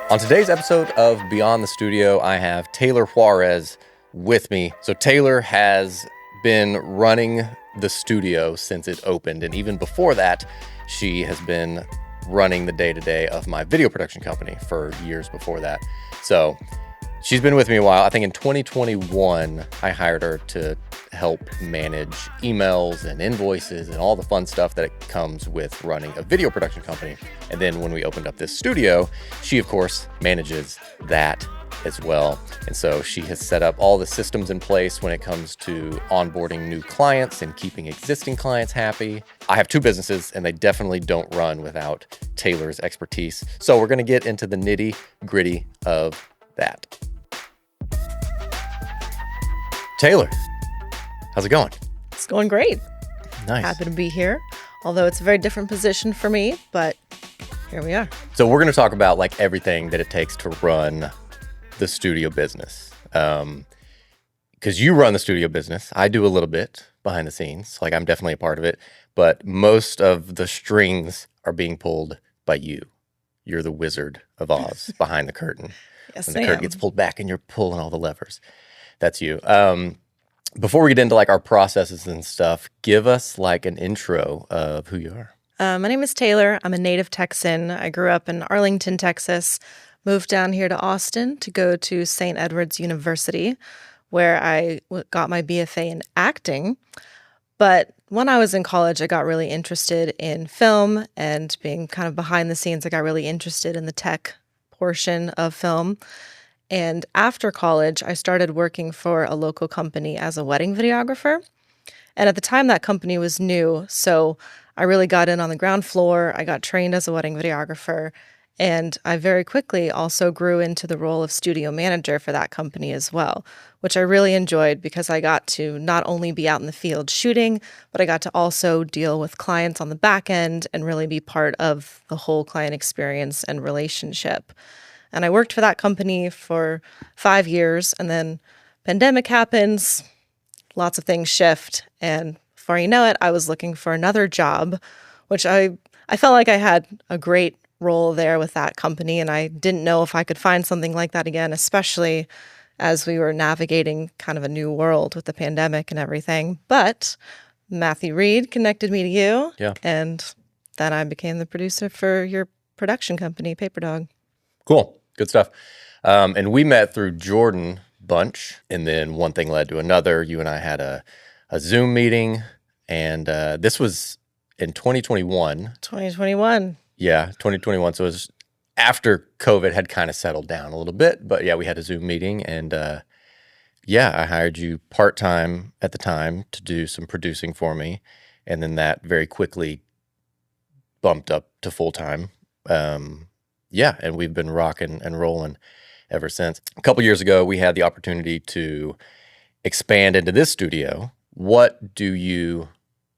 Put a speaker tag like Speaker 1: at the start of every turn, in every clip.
Speaker 1: On today's episode of Beyond the Studio, I have Taylor Juarez with me. So Taylor has been running the studio since it opened, and even before that, she has been running the day-to-day of my video production company for years before that. So she's been with me a while. I think in 2021, I hired her to help manage emails and invoices and all the fun stuff that comes with running a video production company. And then when we opened up this studio, she, of course, manages that as well. And so she has set up all the systems in place when it comes to onboarding new clients and keeping existing clients happy. I have two businesses, and they definitely don't run without Taylor's expertise. So we're going to get into the nitty-gritty of that. Taylor, how's it going?
Speaker 2: It's going great.
Speaker 1: Nice.
Speaker 2: Happy to be here. Although it's a very different position for me, but here we are.
Speaker 1: So we're going to talk about like everything that it takes to run the studio business. Because you run the studio business. I do a little bit behind the scenes. Like I'm definitely a part of it. But most of the strings are being pulled by you. You're the Wizard of Oz behind the curtain.
Speaker 2: Yes,
Speaker 1: when the curtain gets pulled back and you're pulling all the levers. That's you. Before we get into like our processes and stuff, give us like an intro of who you are.
Speaker 2: My name is Taylor. I'm a native Texan. I grew up in Arlington, Texas, moved down here to Austin to go to St. Edward's University, where I got my BFA in acting. But when I was in college, I got really interested in film and being kind of behind the scenes. I got really interested in the tech portion of film. And after college, I started working for a local company as a wedding videographer. And at the time, that company was new, so I really got in on the ground floor. I got trained as a wedding videographer, and I very quickly also grew into the role of studio manager for that company as well, which I really enjoyed because I got to not only be out in the field shooting, but I got to also deal with clients on the back end and really be part of the whole client experience and relationship. And I worked for that company for 5 years, and then pandemic happens, lots of things shift, and before you know it, I was looking for another job, which I felt like I had a great role there with that company, and I didn't know if I could find something like that again, especially as we were navigating kind of a new world with the pandemic and everything. But Matthew Reed connected me to you, and then I became the producer for your production company, Paper Dog.
Speaker 1: Cool. Good stuff. And we met through Jordan Bunch, and then one thing led to another. You and I had a Zoom meeting, and this was in 2021.
Speaker 2: 2021.
Speaker 1: Yeah, 2021. So it was after COVID had kind of settled down a little bit. But yeah, we had a Zoom meeting, and I hired you part-time at the time to do some producing for me. And then that very quickly bumped up to full-time. And we've been rocking and rolling ever since. A couple years ago, we had the opportunity to expand into this studio. What do you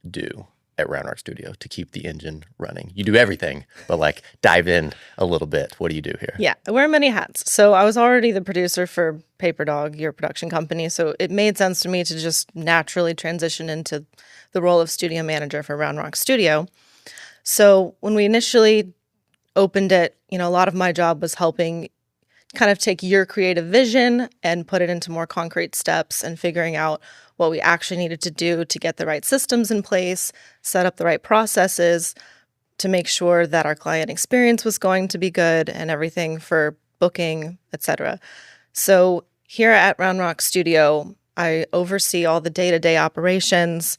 Speaker 1: do at Round Rock Studio to keep the engine running? You do everything, but like dive in a little bit. What do you do here?
Speaker 2: Yeah, I wear many hats. So I was already the producer for Paper Dog, your production company. So it made sense to me to just naturally transition into the role of studio manager for Round Rock Studio. So when we initially opened it, a lot of my job was helping kind of take your creative vision and put it into more concrete steps and figuring out what we actually needed to do to get the right systems in place, set up the right processes to make sure that our client experience was going to be good and everything for booking, etc. So here at Round Rock Studio, I oversee all the day-to-day operations.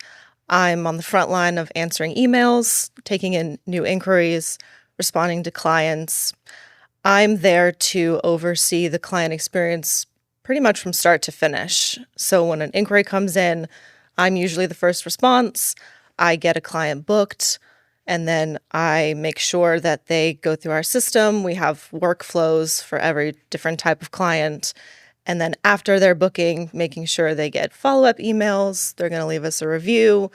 Speaker 2: I'm on the front line of answering emails, taking in new inquiries, responding to clients. I'm there to oversee the client experience pretty much from start to finish. So when an inquiry comes in, I'm usually the first response. I get a client booked, and then I make sure that they go through our system. We have workflows for every different type of client. And then after their booking, making sure they get follow-up emails. They're going to leave us a review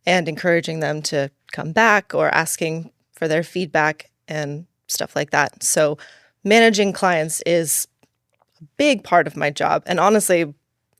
Speaker 2: and encouraging them to come back or asking for their feedback and stuff like that. So managing clients is a big part of my job. And honestly,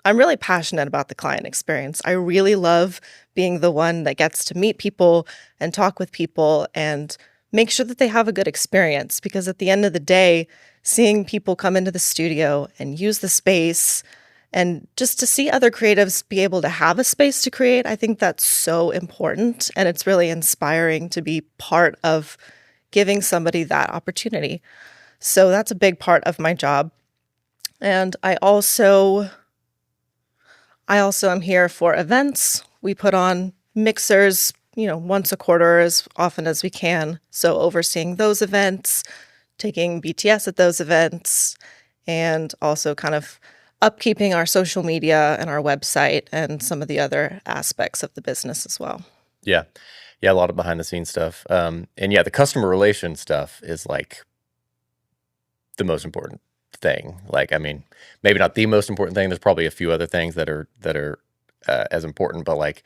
Speaker 2: I'm really passionate about the client experience. I really love being the one that gets to meet people and talk with people and make sure that they have a good experience, because at the end of the day, seeing people come into the studio and use the space and just to see other creatives be able to have a space to create, I think that's so important. And it's really inspiring to be part of giving somebody that opportunity. So that's a big part of my job. And I also am here for events. We put on mixers, once a quarter, as often as we can. So overseeing those events, taking BTS at those events, and also kind of upkeeping our social media and our website and some of the other aspects of the business as well.
Speaker 1: Yeah. Yeah, a lot of behind the scenes stuff. And yeah, the customer relation stuff is like the most important thing. Like, I mean, maybe not the most important thing. There's probably a few other things that are as important, but like,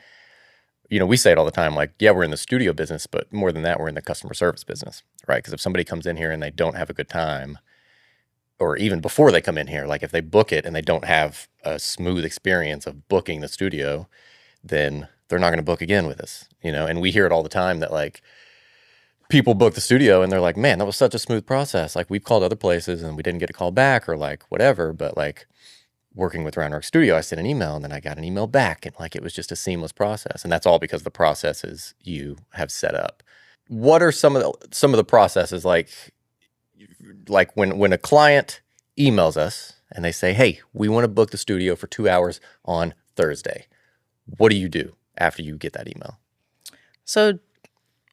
Speaker 1: we say it all the time, like, yeah, we're in the studio business, but more than that, we're in the customer service business, right? Because if somebody comes in here and they don't have a good time, or even before they come in here, like if they book it and they don't have a smooth experience of booking the studio, then they're not going to book again with us, and we hear it all the time that like people book the studio and they're like, man, that was such a smooth process. Like we've called other places and we didn't get a call back or like whatever, but like working with Round Rock Studio, I sent an email and then I got an email back and like it was just a seamless process. And that's all because of the processes you have set up. What are some of the processes like when a client emails us and they say, hey, we want to book the studio for 2 hours on Thursday? What do you do after you get that email?
Speaker 2: So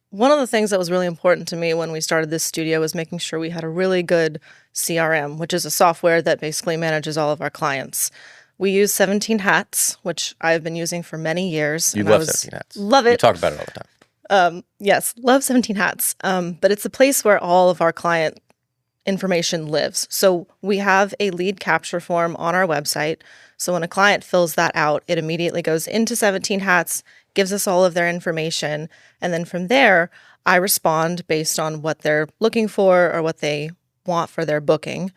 Speaker 2: one of the things that was really important to me when we started this studio was making sure we had a really good CRM, which is a software that basically manages all of our clients. We use 17 Hats, which I've been using for many years.
Speaker 1: You love 17 Hats.
Speaker 2: Love it.
Speaker 1: You talk about it all the time.
Speaker 2: Yes, love 17 Hats. But it's a place where all of our client information lives. So we have a lead capture form on our website. So when a client fills that out, it immediately goes into 17 Hats, gives us all of their information. And then from there, I respond based on what they're looking for or what they want for their booking.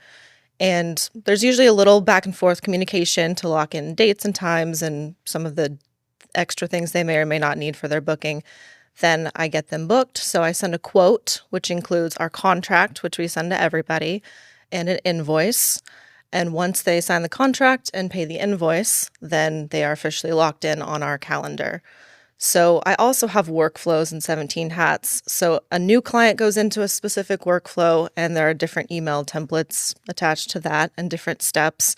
Speaker 2: And there's usually a little back and forth communication to lock in dates and times and some of the extra things they may or may not need for their booking. Then I get them booked. So I send a quote, which includes our contract, which we send to everybody, and an invoice. And once they sign the contract and pay the invoice, then they are officially locked in on our calendar. So I also have workflows in 17 Hats. So a new client goes into a specific workflow and there are different email templates attached to that and different steps.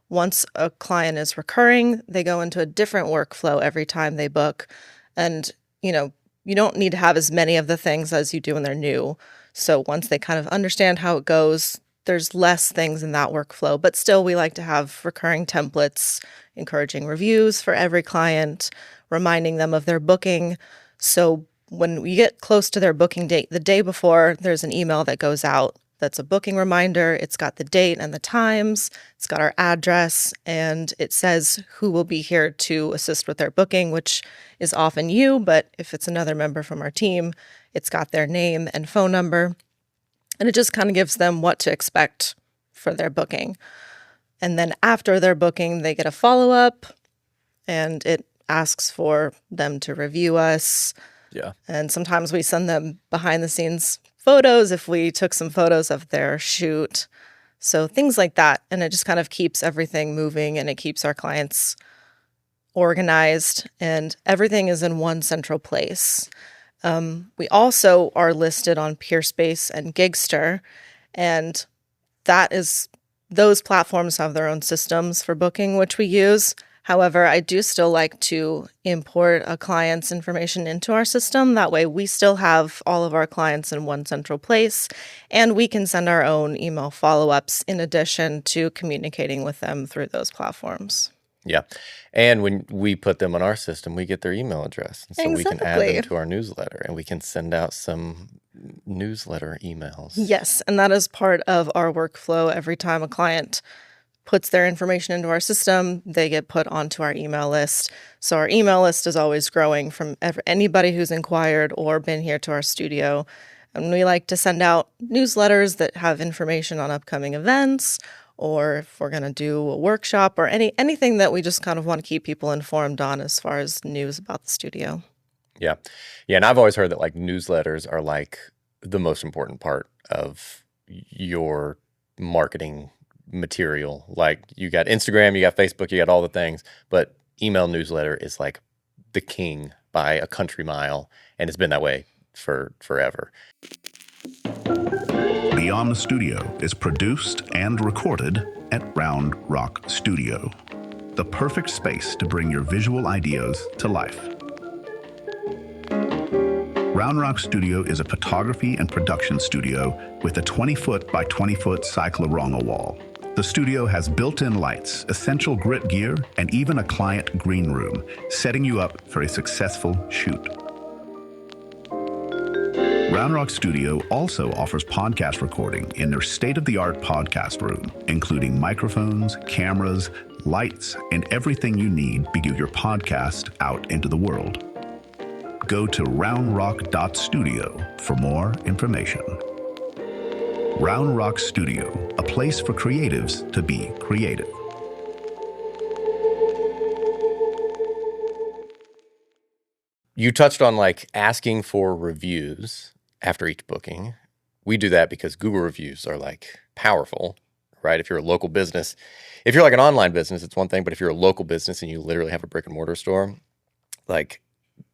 Speaker 2: Once a client is recurring, they go into a different workflow every time they book. And, you don't need to have as many of the things as you do when they're new. So once they kind of understand how it goes, there's less things in that workflow, but still we like to have recurring templates, encouraging reviews for every client, reminding them of their booking. So when we get close to their booking date, the day before, there's an email that goes out that's a booking reminder. It's got the date and the times. It's got our address, and it says who will be here to assist with their booking, which is often you, but if it's another member from our team, it's got their name and phone number. And it just kind of gives them what to expect for their booking. And then after their booking, they get a follow-up, and it asks for them to review us.
Speaker 1: Yeah.
Speaker 2: And sometimes we send them behind-the-scenes photos if we took some photos of their shoot. So things like that. And it just kind of keeps everything moving, and it keeps our clients organized, and everything is in one central place. We also are listed on Peerspace and Gigster, and those platforms have their own systems for booking, which we use. However, I do still like to import a client's information into our system. That way we still have all of our clients in one central place, and we can send our own email follow-ups in addition to communicating with them through those platforms.
Speaker 1: Yeah. And when we put them on our system, we get their email address. And so we can add them to our newsletter, and we can send out some newsletter emails.
Speaker 2: Yes. And that is part of our workflow. Every time a client puts their information into our system, they get put onto our email list. So our email list is always growing from anybody who's inquired or been here to our studio. And we like to send out newsletters that have information on upcoming events, or if we're going to do a workshop, or anything that we just kind of want to keep people informed on as far as news about the studio.
Speaker 1: Yeah. Yeah. And I've always heard that like newsletters are like the most important part of your marketing material. Like you got Instagram, you got Facebook, you got all the things, but email newsletter is like the king by a country mile, and it's been that way for forever.
Speaker 3: Beyond the Studio is produced and recorded at Round Rock Studio, the perfect space to bring your visual ideas to life. Round Rock Studio is a photography and production studio with a 20-foot by 20-foot cyclorama wall. The studio has built-in lights, essential grit gear, and even a client green room, setting you up for a successful shoot. Round Rock Studio also offers podcast recording in their state-of-the-art podcast room, including microphones, cameras, lights, and everything you need to get your podcast out into the world. Go to roundrock.studio for more information. Round Rock Studio, a place for creatives to be creative.
Speaker 1: You touched on like asking for reviews after each booking. We do that because Google reviews are like powerful, right? If you're a local business, if you're like an online business, it's one thing, but if you're a local business and you literally have a brick and mortar store, like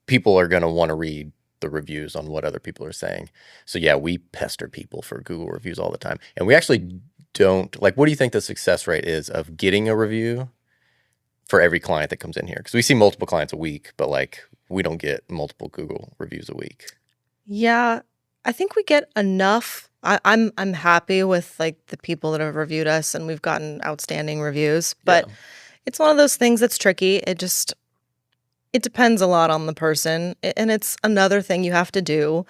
Speaker 1: people are going to want to read the reviews on what other people are saying. So yeah, we pester people for Google reviews all the time. And we actually don't, like, what do you think the success rate is of getting a review for every client that comes in here? Because we see multiple clients a week, but like we don't get multiple Google reviews a week.
Speaker 2: Yeah, I think we get enough. I'm happy with like the people that have reviewed us, and we've gotten outstanding reviews. But it's one of those things that's tricky. It depends a lot on the person, and it's another thing you have to do.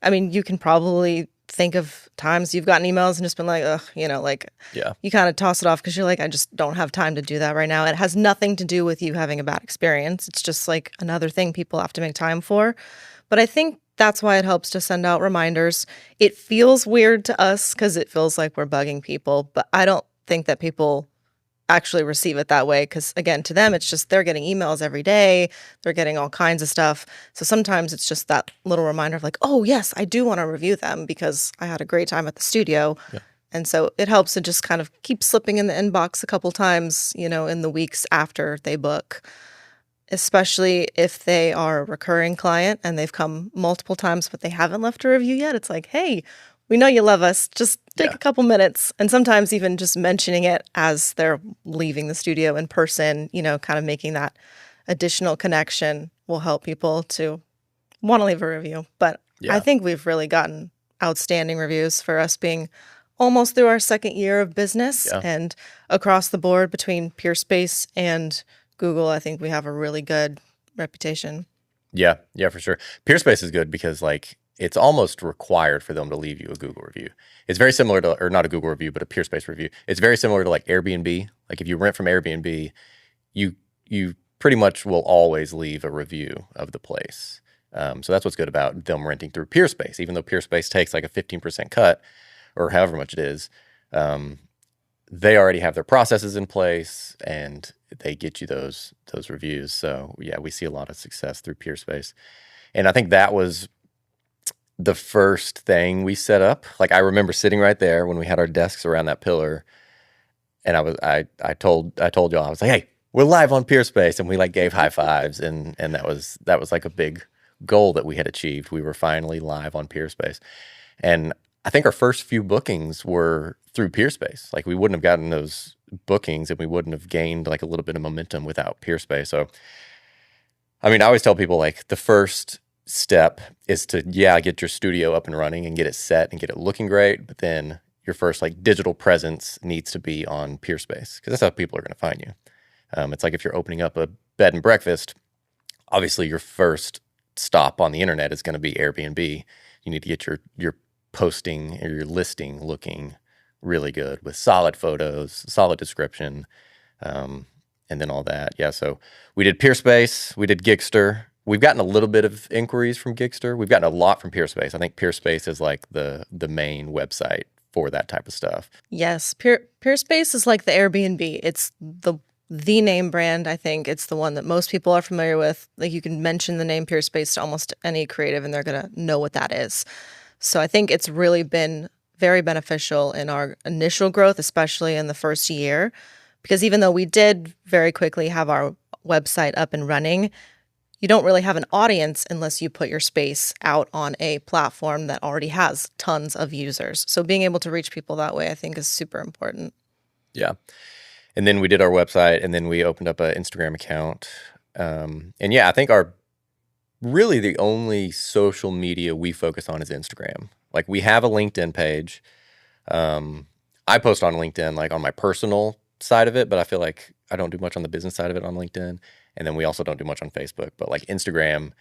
Speaker 2: I mean, you can probably think of times you've gotten emails and just been like, ugh, you kind of toss it off because you're like, I just don't have time to do that right now. It has nothing to do with you having a bad experience. It's just like another thing people have to make time for. But I think that's why it helps to send out reminders. It feels weird to us because it feels like we're bugging people, but I don't think that people actually receive it that way because, again, to them, it's just they're getting emails every day. They're getting all kinds of stuff. So sometimes it's just that little reminder of like, oh, yes, I do want to review them because I had a great time at the studio. Yeah. And so it helps to just kind of keep slipping in the inbox a couple times, in the weeks after they book, especially if they are a recurring client and they've come multiple times, but they haven't left a review yet. It's like, hey, we know you love us. Just take a couple minutes. And sometimes even just mentioning it as they're leaving the studio in person, kind of making that additional connection will help people to want to leave a review. But I think we've really gotten outstanding reviews for us being almost through our second year of business. And across the board between Peerspace and Google, I think we have a really good reputation. Yeah,
Speaker 1: for sure. Peerspace is good because like it's almost required for them to leave you a Google review. It's very similar to, or not a Google review, but a Peerspace review. It's very similar to like Airbnb. Like if you rent from Airbnb, you pretty much will always leave a review of the place. So that's what's good about them renting through Peerspace. Even though Peerspace takes like a 15% cut or however much it is, they already have their processes in place and they get you those reviews. So yeah, we see a lot of success through Peerspace. And I think that was the first thing we set up. Like I remember sitting right there when we had our desks around that pillar, and I told y'all, I was like, hey, we're live on Peerspace, and we like gave high fives, and that was like a big goal that we had achieved. We were finally live on Peerspace, and I think our first few bookings were through Peerspace. Like we wouldn't have gotten those bookings, and we wouldn't have gained like a little bit of momentum without Peerspace. So, I mean, I always tell people like the first step is to get your studio up and running and get it set and get it looking great, but then your first like digital presence needs to be on Peerspace because that's how people are going to find you. It's like if you're opening up a bed and breakfast, obviously your first stop on the internet is going to be Airbnb. You need to get your posting or your listing looking really good with solid photos, solid description, and then all that. So we did Peerspace, we did Gigster. We've gotten a little bit of inquiries from Gigster. We've gotten a lot from Peerspace. I think Peerspace is like the main website for that type of stuff.
Speaker 2: Yes, Peerspace is like the Airbnb. It's the name brand. I think it's the one that most people are familiar with. Like you can mention the name Peerspace to almost any creative and they're going to know what that is. So I think it's really been very beneficial in our initial growth, especially in the first year, because even though we did very quickly have our website up and running, you don't really have an audience unless you put your space out on a platform that already has tons of users. So being able to reach people that way, I think, is super important.
Speaker 1: Yeah. And then we did our website, and then we opened up an Instagram account. And yeah, I think really the only social media we focus on is Instagram. Like, we have a LinkedIn page. I post on LinkedIn, like on my personal side of it, but I feel like I don't do much on the business side of it on LinkedIn. And then we also don't do much on Facebook. But like Instagram,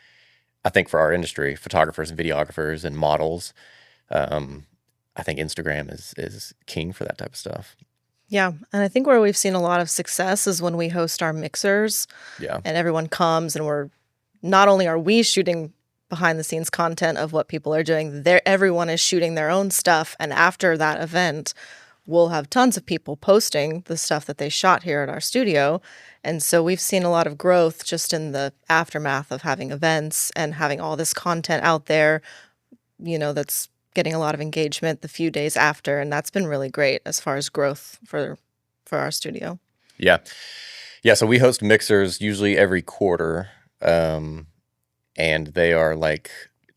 Speaker 1: I think for our industry, photographers and videographers and models, I think Instagram is king for that type of stuff.
Speaker 2: Yeah. And I think where we've seen a lot of success is when we host our mixers.
Speaker 1: Yeah.
Speaker 2: And everyone comes, and not only are we shooting behind the scenes content of what people are doing, everyone is shooting their own stuff. And after that event, we'll have tons of people posting the stuff that they shot here at our studio. And so we've seen a lot of growth just in the aftermath of having events and having all this content out there, that's getting a lot of engagement the few days after. And that's been really great as far as growth for our studio.
Speaker 1: Yeah. Yeah. So we host mixers usually every quarter. And they are like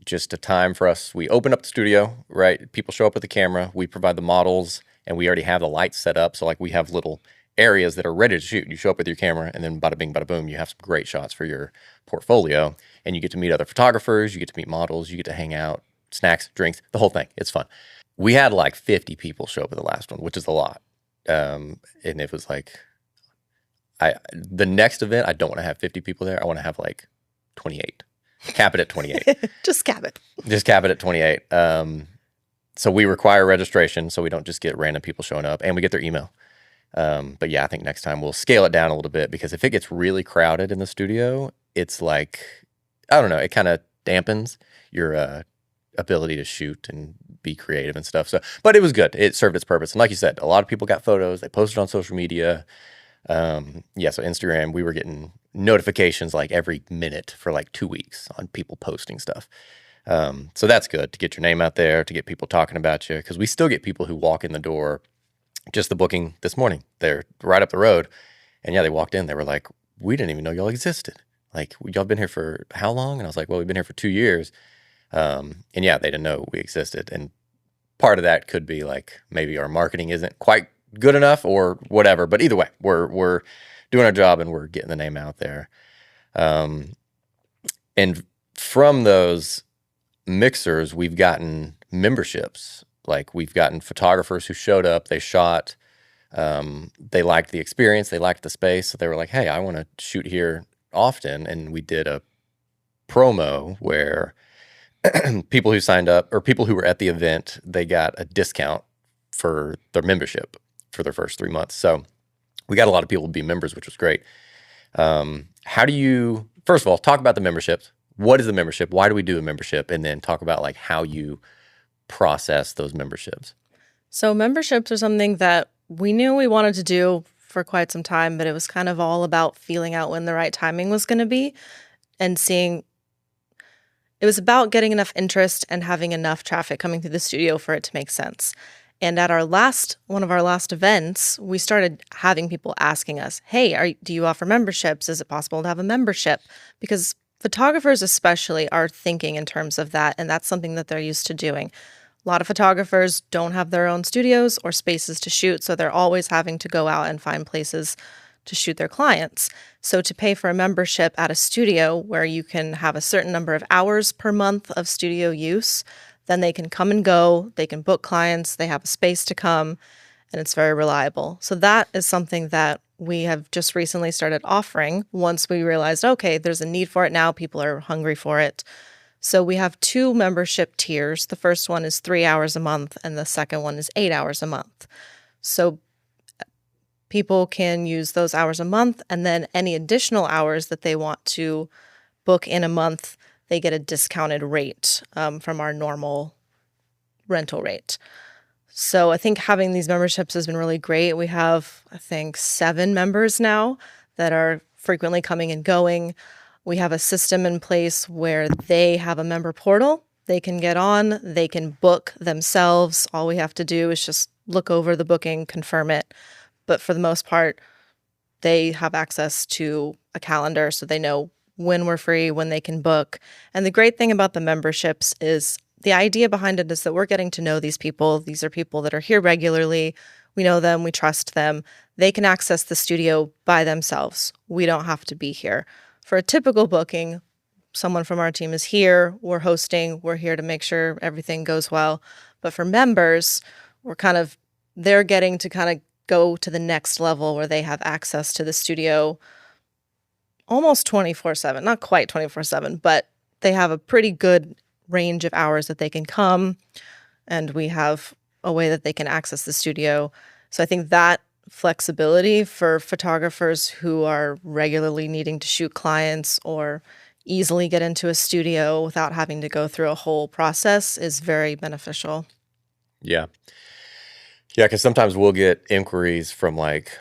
Speaker 1: just a time for us. We open up the studio, right? People show up with the camera. We provide the models, and we already have the lights set up. So like we have little areas that are ready to shoot. You show up with your camera, and then bada bing, bada boom, you have some great shots for your portfolio. And you get to meet other photographers. You get to meet models. You get to hang out, snacks, drinks, the whole thing. It's fun. We had like 50 people show up at the last one, which is a lot. And it was like, the next event, I don't want to have 50 people there. I want to have like 28. Cap it at 28.
Speaker 2: Just cap it.
Speaker 1: Just cap it at 28. So we require registration, so we don't just get random people showing up, and we get their email. But yeah, I think next time we'll scale it down a little bit, because if it gets really crowded in the studio, it's like, I don't know, it kind of dampens your ability to shoot and be creative and stuff. So, but it was good. It served its purpose. And like you said, a lot of people got photos. They posted on social media. Yeah, so Instagram, we were getting notifications like every minute for like 2 weeks on people posting stuff. So that's good to get your name out there, to get people talking about you, because we still get people who walk in the door. Just the booking this morning, they're right up the road. And yeah, they walked in, they were like, we didn't even know y'all existed. Like, y'all been here for how long? And I was like, well, we've been here for 2 years. And yeah, they didn't know we existed. And part of that could be like, maybe our marketing isn't quite good enough or whatever. But either way, we're doing our job, and we're getting the name out there. And from those mixers, we've gotten memberships. Like, we've gotten photographers who showed up, they shot, they liked the experience, they liked the space. So they were like, hey, I want to shoot here often. And we did a promo where people who signed up, or people who were at the event, they got a discount for their membership for their first 3 months. So we got a lot of people to be members, which was great. How do you, first of all, talk about the memberships? What is the membership? Why do we do a membership? And then talk about like how you process those memberships.
Speaker 2: So memberships are something that we knew we wanted to do for quite some time, but it was kind of all about feeling out when the right timing was going to be and seeing. It was about getting enough interest and having enough traffic coming through the studio for it to make sense. And at one of our last events, we started having people asking us, hey, do you offer memberships? Is it possible to have a membership? Because photographers especially are thinking in terms of that, and that's something that they're used to doing. A lot of photographers don't have their own studios or spaces to shoot, so they're always having to go out and find places to shoot their clients. So to pay for a membership at a studio where you can have a certain number of hours per month of studio use, then they can come and go, they can book clients, they have a space to come, and it's very reliable. So that is something that we have just recently started offering once we realized, okay, there's a need for it now, people are hungry for it. So we have 2 membership tiers. The first one is 3 hours a month, and the second one is 8 hours a month. So people can use those hours a month, and then any additional hours that they want to book in a month, they get a discounted rate from our normal rental rate. So I think having these memberships has been really great. We have, I think, 7 members now that are frequently coming and going. We have a system in place where they have a member portal, They can get on, they can book themselves. All we have to do is just look over the booking, confirm it. But for the most part, they have access to a calendar so they know when we're free, when they can book. And the great thing about the memberships is the idea behind it is that we're getting to know these people. These are people that are here regularly. We know them, we trust them. They can access the studio by themselves. We don't have to be here. For a typical booking, someone from our team is here, we're hosting, we're here to make sure everything goes well. But for members, they're getting to kind of go to the next level where they have access to the studio almost 24/7, not quite 24/7, but they have a pretty good range of hours that they can come, and we have a way that they can access the studio. So I think that flexibility for photographers who are regularly needing to shoot clients or easily get into a studio without having to go through a whole process is very beneficial.
Speaker 1: Yeah. Yeah, because sometimes we'll get inquiries from like,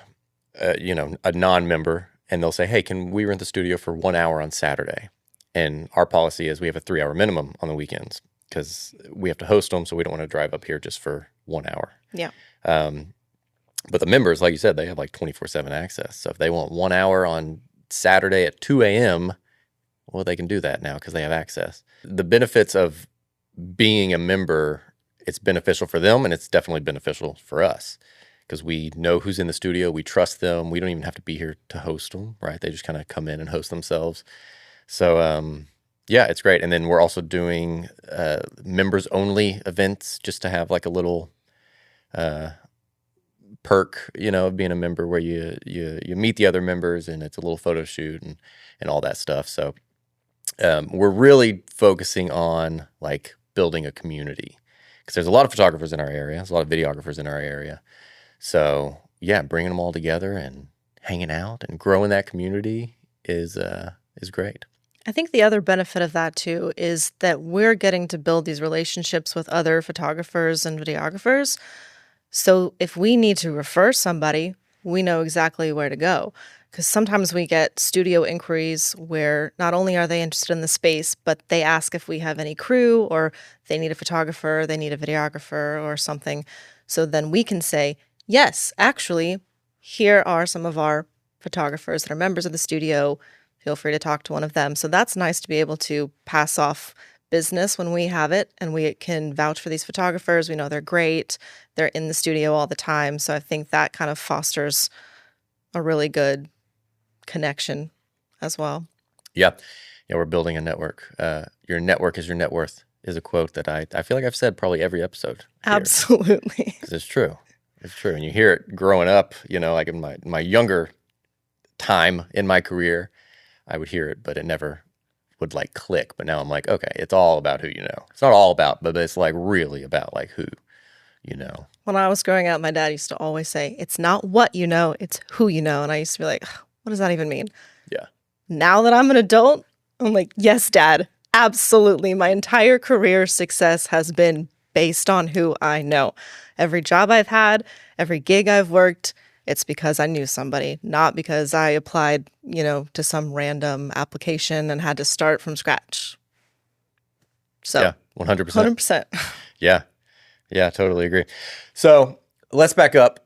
Speaker 1: a non-member, and they'll say, hey, can we rent the studio for 1 hour on Saturday? And our policy is we have a 3-hour minimum on the weekends because we have to host them, so we don't want to drive up here just for 1 hour.
Speaker 2: Yeah.
Speaker 1: But the members, like you said, they have like 24/7 access. So if they want 1 hour on Saturday at 2 a.m., well, they can do that now because they have access. The benefits of being a member, it's beneficial for them, and it's definitely beneficial for us because we know who's in the studio. We trust them. We don't even have to be here to host them, right? They just kind of come in and host themselves. So, yeah, it's great. And then we're also doing members-only events just to have like a little perk, of being a member where you meet the other members and it's a little photo shoot and all that stuff. So we're really focusing on like building a community because there's a lot of photographers in our area. There's a lot of videographers in our area. So yeah, bringing them all together and hanging out and growing that community is great.
Speaker 2: I think the other benefit of that too is that we're getting to build these relationships with other photographers and videographers. So if we need to refer somebody, we know exactly where to go. Because sometimes we get studio inquiries where not only are they interested in the space, but they ask if we have any crew or they need a photographer, they need a videographer or something. So then we can say, yes, actually, here are some of our photographers that are members of the studio. Feel free to talk to one of them. So that's nice to be able to pass off business when we have it and we can vouch for these photographers. We know they're great. They're in the studio all the time. So I think that kind of fosters a really good connection as well.
Speaker 1: Yeah. Yeah, we're building a network. Your network is your net worth is a quote that I feel like I've said probably every episode.
Speaker 2: Absolutely.
Speaker 1: Because it's true. It's true. And you hear it growing up, like in my younger time in my career, I would hear it, but it never would like click. But now I'm like, okay, it's all about who you know. It's not all about, but it's like really about like who you know.
Speaker 2: When I was growing up, my dad used to always say, it's not what you know, it's who you know. And I used to be like, what does that even mean?
Speaker 1: Yeah.
Speaker 2: Now that I'm an adult, I'm like, yes, Dad, absolutely. My entire career success has been based on who I know. Every job I've had, every gig I've worked, it's because I knew somebody, not because I applied, to some random application and had to start from scratch. So,
Speaker 1: yeah, 100%.
Speaker 2: 100%.
Speaker 1: Yeah. Yeah, totally agree. So let's back up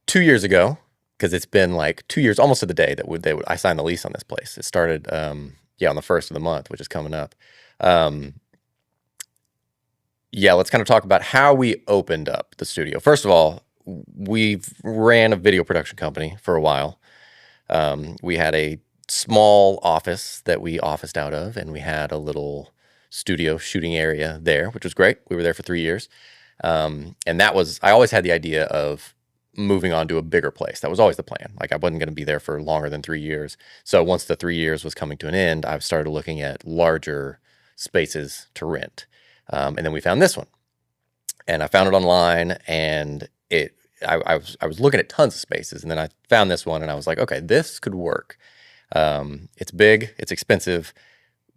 Speaker 1: 2 years ago, because it's been like 2 years, almost to the day that I signed the lease on this place. It started, on the first of the month, which is coming up. Yeah, let's kind of talk about how we opened up the studio. First of all, we've ran a video production company for a while. We had a small office that we officed out of, and we had a little studio shooting area there, which was great. We were there for 3 years. And I always had the idea of moving on to a bigger place. That was always the plan. Like I wasn't going to be there for longer than 3 years. So once the 3 years was coming to an end, I started looking at larger spaces to rent. And then we found this one, and I found it online, and I was looking at tons of spaces, and then I found this one, and I was like, okay, this could work. It's big, it's expensive,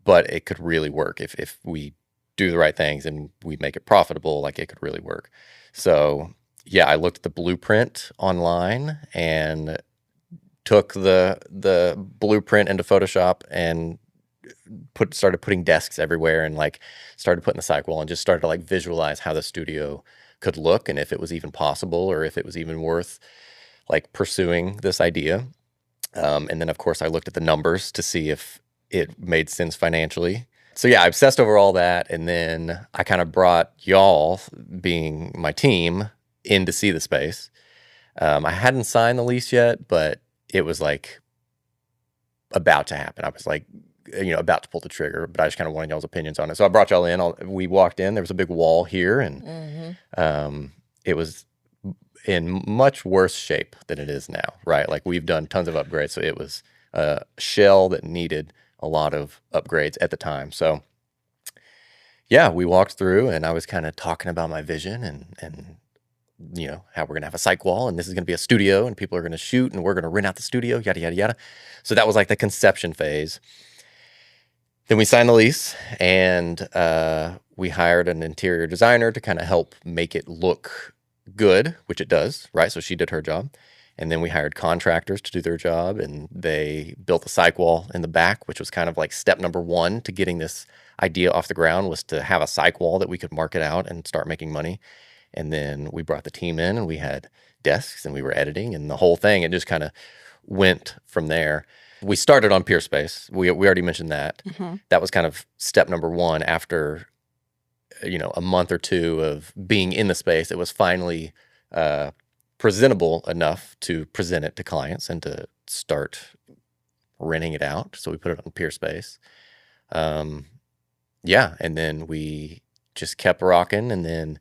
Speaker 1: but it could really work if we do the right things and we make it profitable. Like it could really work. So yeah, I looked at the blueprint online and took the blueprint into Photoshop and started putting desks everywhere and like started putting the cyc wall and just started to like visualize how the studio could look and if it was even possible or if it was even worth like pursuing this idea. And then of course I looked at the numbers to see if it made sense financially. So yeah, I obsessed over all that. And then I kind of brought y'all, being my team, in to see the space. I hadn't signed the lease yet, but it was like about to happen. I was like, about to pull the trigger, but I just kind of wanted y'all's opinions on it. So I brought y'all in. We walked in. There was a big wall here, and it was in much worse shape than it is now, right? Like we've done tons of upgrades, so it was a shell that needed a lot of upgrades at the time. So yeah, we walked through, and I was kind of talking about my vision and how we're gonna have a cyc wall, and this is gonna be a studio, and people are gonna shoot, and we're gonna rent out the studio, yada yada yada. So that was like the conception phase. Then we signed the lease, and we hired an interior designer to kind of help make it look good, which it does, right? So she did her job. And then we hired contractors to do their job, and they built the cyc wall in the back, which was kind of like step number one to getting this idea off the ground, was to have a cyc wall that we could market out and start making money. And then we brought the team in, and we had desks, and we were editing, and the whole thing, it just kind of went from there. We started on Peerspace. We already mentioned that. Mm-hmm. That was kind of step number one. After a month or two of being in the space, it was finally presentable enough to present it to clients and to start renting it out. So we put it on Peerspace. And then we just kept rocking. And then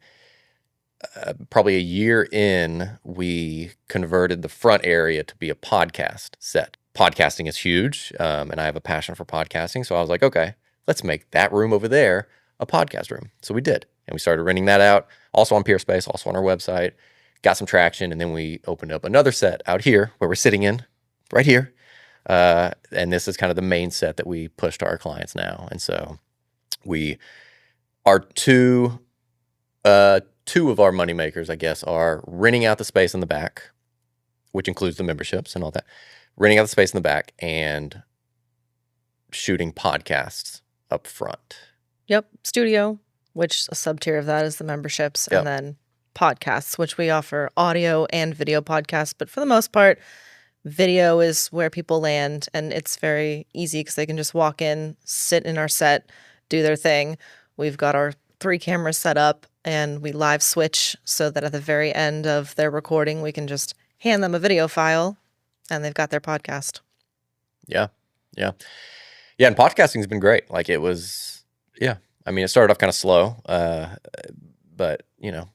Speaker 1: probably a year in, we converted the front area to be a podcast set. Podcasting is huge, and I have a passion for podcasting. So I was like, okay, let's make that room over there a podcast room. So we did. And we started renting that out, also on Peerspace, also on our website. Got some traction, and then we opened up another set out here where we're sitting in, right here. And this is kind of the main set that we push to our clients now. And so our two of our moneymakers, I guess, are renting out the space in the back, which includes the memberships and all that. Renting out the space in the back and shooting podcasts up front.
Speaker 2: Yep. Studio, which a sub-tier of that is the memberships.
Speaker 1: Yep.
Speaker 2: And then podcasts, which we offer audio and video podcasts. But for the most part, video is where people land. And it's very easy because they can just walk in, sit in our set, do their thing. We've got our 3 cameras set up, and we live switch so that at the very end of their recording, we can just hand them a video file, and they've got their podcast.
Speaker 1: Yeah. And podcasting has been great. Like it was, I mean, it started off kind of slow, but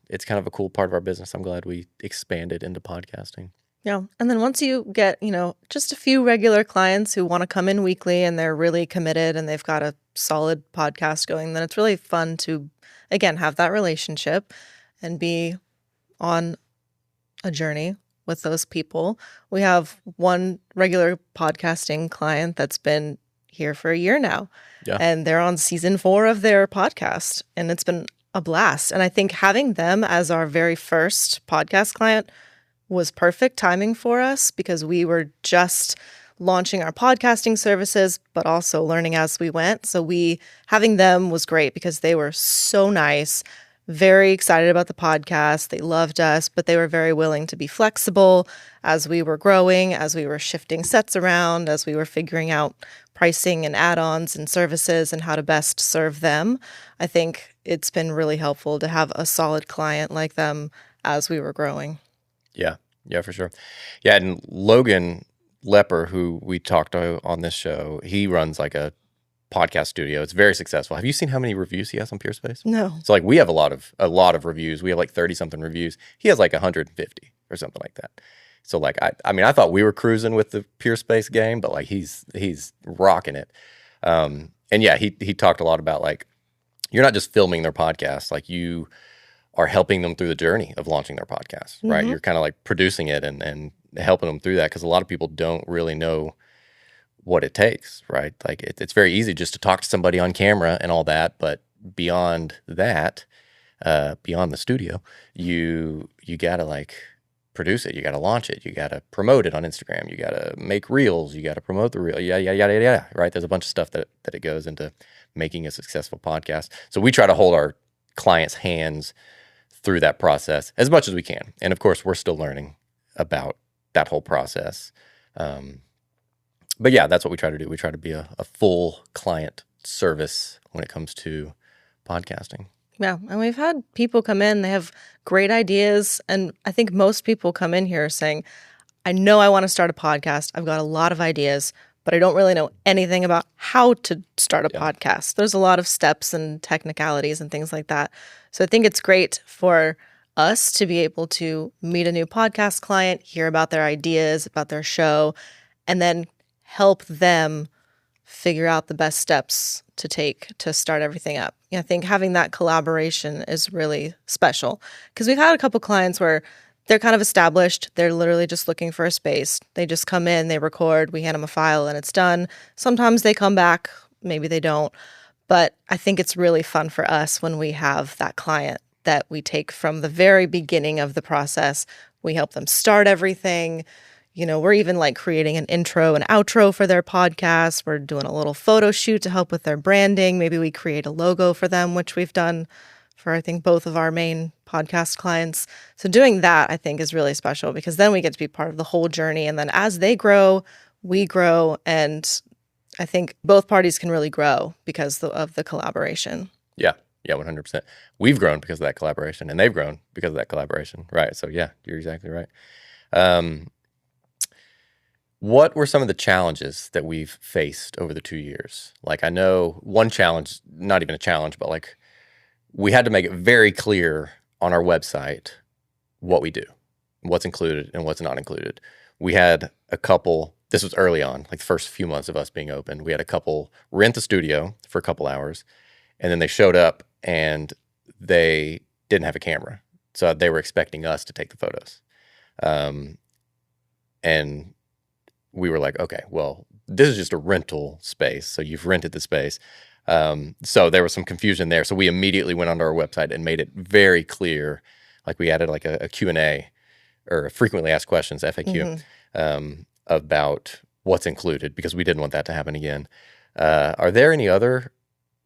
Speaker 1: it's kind of a cool part of our business. I'm glad we expanded into podcasting.
Speaker 2: Yeah. And then once you get, just a few regular clients who want to come in weekly and they're really committed and they've got a solid podcast going, then it's really fun to, again, have that relationship and be on a journey with those people. We have one regular podcasting client that's been here for a year now. Yeah. And they're on season 4 of their podcast, and it's been a blast. And I think having them as our very first podcast client was perfect timing for us because we were just launching our podcasting services, but also learning as we went. So having them was great because they were so nice, very excited about the podcast. They loved us, but they were very willing to be flexible as we were growing, as we were shifting sets around, as we were figuring out pricing and add-ons and services and how to best serve them. I think it's been really helpful to have a solid client like them as we were growing.
Speaker 1: Yeah, for sure. Yeah, and Logan Lepper, who we talked to on this show, he runs like a podcast studio. It's very successful. Have you seen how many reviews he has on Peerspace?
Speaker 2: No.
Speaker 1: So like we have a lot of reviews. We have like 30 something reviews. He has like 150 or something like that. So like I mean I thought we were cruising with the Peerspace game, but like he's rocking it. And yeah, he talked a lot about like you're not just filming their podcast, like you are helping them through the journey of launching their podcast, right? Mm-hmm. You're kind of like producing it and helping them through that because a lot of people don't really know what it takes, right? Like it's very easy just to talk to somebody on camera and all that, but beyond that, beyond the studio, you got to like produce it. You got to launch it. You got to promote it on Instagram. You got to make reels. You got to promote the reel. Yeah. Right. There's a bunch of stuff that it goes into making a successful podcast. So we try to hold our clients' hands through that process as much as we can. And of course, we're still learning about that whole process. But yeah, that's what we try to do. We try to be a full client service when it comes to podcasting.
Speaker 2: Yeah, and we've had people come in, they have great ideas, and I think most people come in here saying, I know I want to start a podcast. I've got a lot of ideas, but I don't really know anything about how to start a podcast. There's a lot of steps and technicalities and things like that. So I think it's great for us to be able to meet a new podcast client, hear about their ideas, about their show, and then help them figure out the best steps to take to start everything up. I think having that collaboration is really special because we've had a couple clients where they're kind of established. They're literally just looking for a space. They just come in, they record, we hand them a file and it's done. Sometimes they come back, maybe they don't. But I think it's really fun for us when we have that client that we take from the very beginning of the process. We help them start everything. We're even like creating an intro and outro for their podcast. We're doing a little photo shoot to help with their branding. Maybe we create a logo for them, which we've done for, I think, both of our main podcast clients. So doing that, I think, is really special because then we get to be part of the whole journey. And then as they grow, we grow. And I think both parties can really grow because of the collaboration.
Speaker 1: Yeah, 100%. We've grown because of that collaboration and they've grown because of that collaboration. Right. So yeah, you're exactly right. What were some of the challenges that we've faced over the 2 years? Like, I know one challenge, not even a challenge, but like we had to make it very clear on our website what we do, what's included and what's not included. We had a couple, this was early on, like the first few months of us being open, we had a couple rent the studio for a couple hours and then they showed up and they didn't have a camera. So they were expecting us to take the photos. And we were like, okay, well, this is just a rental space. So you've rented the space. So there was some confusion there. So we immediately went onto our website and made it very clear. Like we added like a Q&A or a frequently asked questions, FAQ, about what's included because we didn't want that to happen again. Are there any other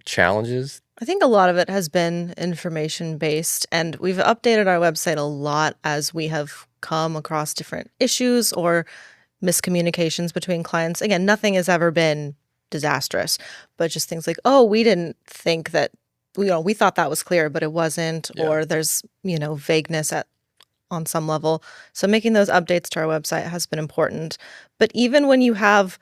Speaker 1: challenges?
Speaker 2: I think a lot of it has been information-based, and we've updated our website a lot as we have come across different issues or miscommunications between clients. Again, nothing has ever been disastrous, but just things like, oh, we didn't think that, we thought that was clear, but it wasn't, or there's, vagueness on some level. So making those updates to our website has been important. But even when you have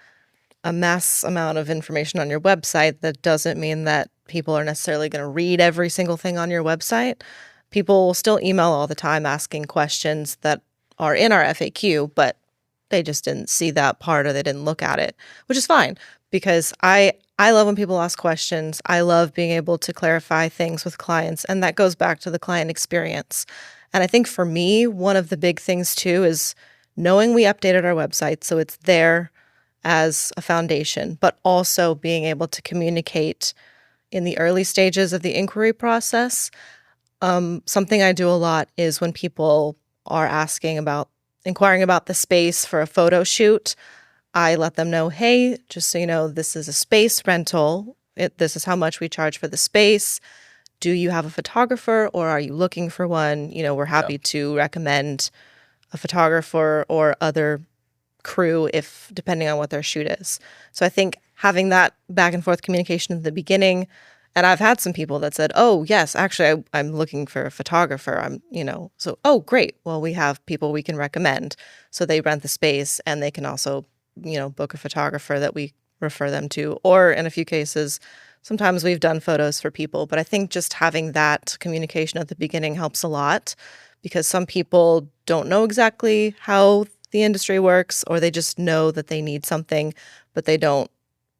Speaker 2: a mass amount of information on your website, that doesn't mean that people are necessarily going to read every single thing on your website. People will still email all the time asking questions that are in our FAQ, but they just didn't see that part or they didn't look at it, which is fine because I love when people ask questions. I love being able to clarify things with clients, and that goes back to the client experience. And I think for me, one of the big things too is knowing we updated our website so it's there as a foundation, but also being able to communicate in the early stages of the inquiry process. Something I do a lot is when people are inquiring about the space for a photo shoot, I let them know, hey, just so you know, this is a space rental. This is how much we charge for the space. Do you have a photographer or are you looking for one? We're happy to recommend a photographer or other crew if depending on what their shoot is. So I think having that back and forth communication at the beginning, and I've had some people that said, oh, yes, actually, I'm looking for a photographer. So, oh, great. Well, we have people we can recommend. So they rent the space and they can also, book a photographer that we refer them to. Or in a few cases, sometimes we've done photos for people. But I think just having that communication at the beginning helps a lot because some people don't know exactly how the industry works, or they just know that they need something, but they don't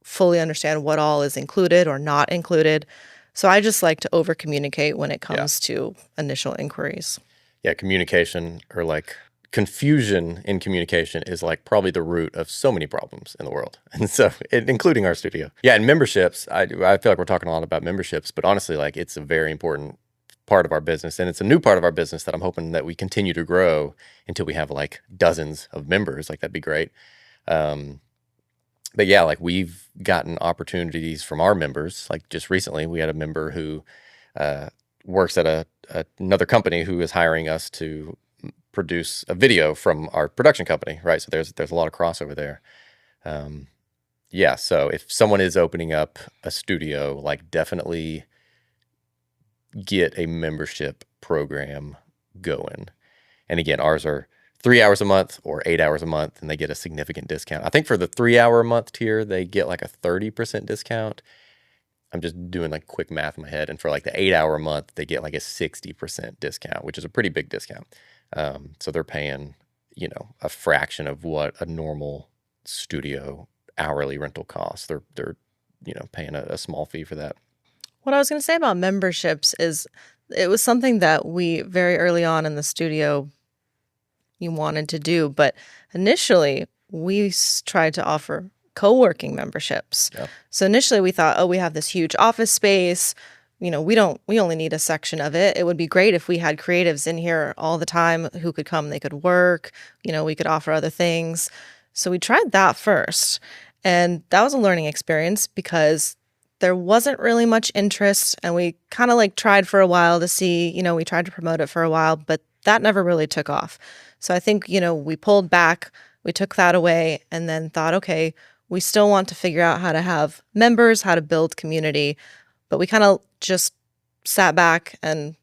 Speaker 2: fully understand what all is included or not included. So I just like to over communicate when it comes to initial inquiries. Yeah,
Speaker 1: communication or like confusion in communication is like probably the root of so many problems in the world. And so including our studio. Yeah, and memberships, I feel like we're talking a lot about memberships, but honestly, like it's a very important part of our business, and it's a new part of our business that I'm hoping that we continue to grow until we have like dozens of members. Like that'd be great. But yeah, like we've gotten opportunities from our members. Like just recently, we had a member who works at another company who is hiring us to produce a video from our production company, right? So there's a lot of crossover there. Yeah, so if someone is opening up a studio, like definitely get a membership program going. And again, ours are 3 hours a month or 8 hours a month, and they get a significant discount. I think for the 3 hour a month tier, they get like a 30% discount. I'm just doing like quick math in my head. And for like the 8 hour a month, they get like a 60% discount, which is a pretty big discount. So they're paying, a fraction of what a normal studio hourly rental costs. They're paying a small fee for that.
Speaker 2: What I was going to say about memberships is it was something that we very early on in the studio you wanted to do, but initially we tried to offer co-working memberships.
Speaker 1: Yeah.
Speaker 2: So initially we thought, we have this huge office space. We only need a section of it. It would be great if we had creatives in here all the time who could come, they could work, we could offer other things. So we tried that first. And that was a learning experience because there wasn't really much interest, and we kind of like tried for a while to see, we tried to promote it for a while, but that never really took off. So I think, we pulled back, we took that away, and then thought, okay, we still want to figure out how to have members, how to build community, but we kind of just sat back and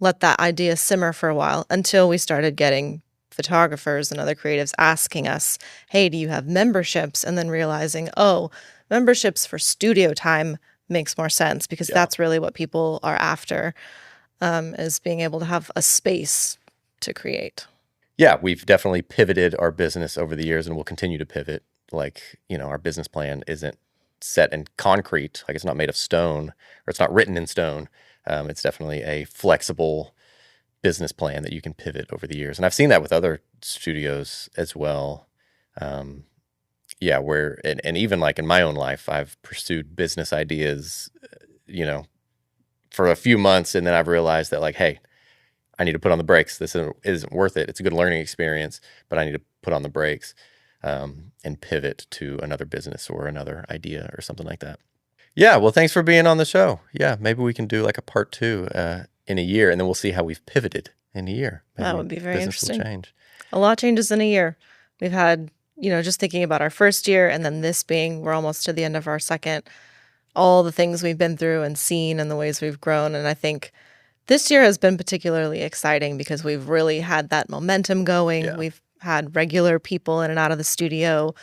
Speaker 2: let that idea simmer for a while until we started getting photographers and other creatives asking us, hey, do you have memberships? And then realizing, memberships for studio time makes more sense because that's really what people are after, is being able to have a space to create.
Speaker 1: Yeah, we've definitely pivoted our business over the years and we'll continue to pivot. Like, our business plan isn't set in concrete, like it's not made of stone or it's not written in stone. It's definitely a flexible business plan that you can pivot over the years. And I've seen that with other studios as well. And even like in my own life, I've pursued business ideas, for a few months. And then I've realized that like, hey, I need to put on the brakes. This isn't worth it. It's a good learning experience, but I need to put on the brakes and pivot to another business or another idea or something like that. Yeah, well, thanks for being on the show. Yeah, maybe we can do like a part 2 in a year, and then we'll see how we've pivoted in a year. Maybe
Speaker 2: that would be very interesting.
Speaker 1: Will change.
Speaker 2: A lot changes in a year. We've had, just thinking about our first year and then this being, we're almost to the end of our second, all the things we've been through and seen and the ways we've grown. And I think this year has been particularly exciting because we've really had that momentum going. Yeah. We've had regular people in and out of the studio.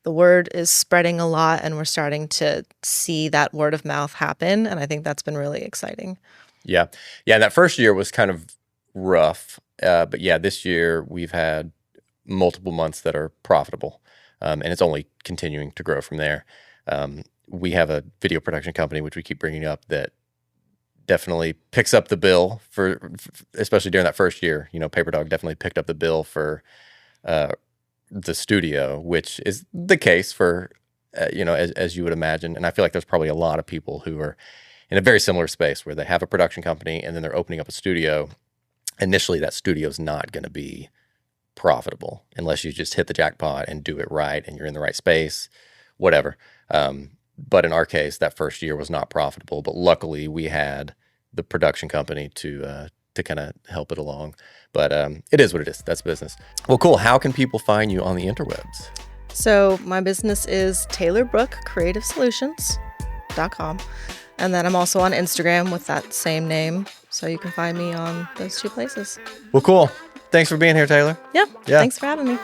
Speaker 2: The word is spreading a lot and we're starting to see that word of mouth happen. And I think that's been really exciting.
Speaker 1: Yeah. Yeah. That first year was kind of rough. But yeah, this year we've had multiple months that are profitable. And it's only continuing to grow from there. We have a video production company, which we keep bringing up, that definitely picks up the bill for especially during that first year. Paper Dog definitely picked up the bill for the studio, which is the case for, as you would imagine. And I feel like there's probably a lot of people who are in a very similar space where they have a production company and then they're opening up a studio. Initially, that studio is not going to be profitable unless you just hit the jackpot and do it right and you're in the right space, whatever. But in our case, that first year was not profitable. But luckily, we had the production company to kind of help it along. But it is what it is. That's business. Well, cool. How can people find you on the interwebs?
Speaker 2: So my business is TaylorBrookCreativeSolutions.com. And then I'm also on Instagram with that same name. So you can find me on those 2 places.
Speaker 1: Well, cool. Thanks for being here, Taylor.
Speaker 2: Yeah. Thanks for having me.